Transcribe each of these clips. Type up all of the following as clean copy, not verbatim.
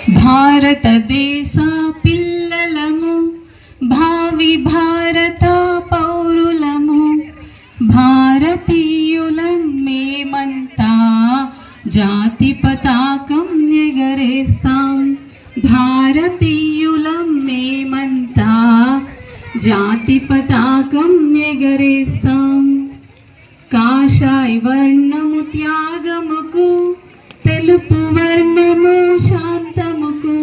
భారతదేశ పిల్లలము, భావి భారత పౌరులము, భారతీయులం మేమంతా జాతి పతాకం ఎగరేస్తాం. భారతీయులం మేమంతా జాతి పతాకం ఎగరేస్తాం. కాషాయ వర్ణము త్యాగముకు, తెలుపు వర్ణము శాంతముకు.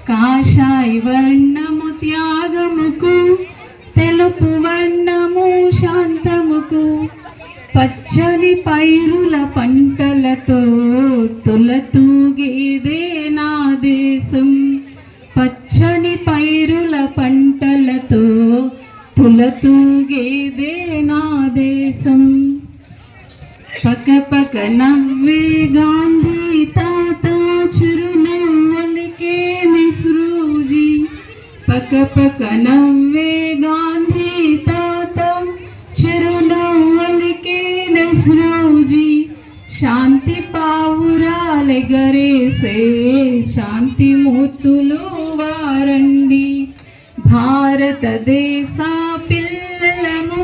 కాషాయ వర్ణము త్యాగముకు, తెలుపు వర్ణము శాంతముకు. పచ్చని పైరుల పంటలతో తులతూగేదే నా దేశం. పచ్చని పైరుల పంటలతో తులతూగేదే నా దేశం. పక పక నవ్వే గాంధీ తాత, చిరునవ్వులకే నెహ్రూజీ. పక పక నవ్వే గాంధీ తాత, చిరునవ్వులకే నెహ్రూజీ. శాంతి పావురాలెగరేసే శాంతి మూర్తులు వారండి. భారతదేశ పిల్లలము,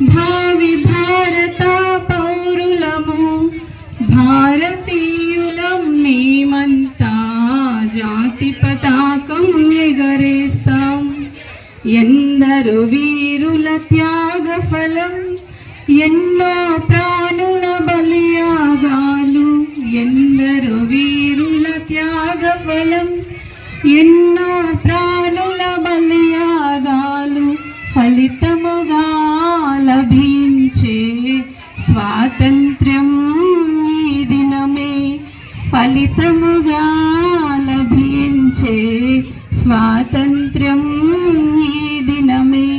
భావి భారత పౌరులము, భారతీయులం మేమంతా జాతి పతాకం ఎగరేస్తాం. ఎందరో వీరుల త్యాగ ఫలం, ఎన్నో ప్రాణుల బలియాగాలు. ఎందరో వీరుల త్యాగ ఫలం, ఎన్నో ప్రాణుల బలియాగాలు. ఫలితముగా లభించే స్వాతంత్ర్యం ఈ దినమే. ఫలితముగా లభించే స్వాతంత్ర్యం ఈ దినమే.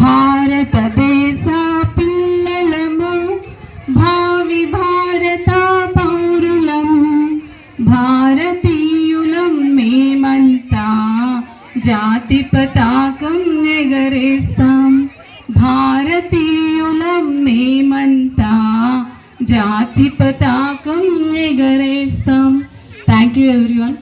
భారతదేశ పిల్లలము, భావి భారత పౌరులము, భారతీయులం మేమంతా జాతి పతాకం ఎగరేస్తాం. భారతీయులం మేమంతా జాతి పతాకం ఎగరేస్తాం. Thank you everyone.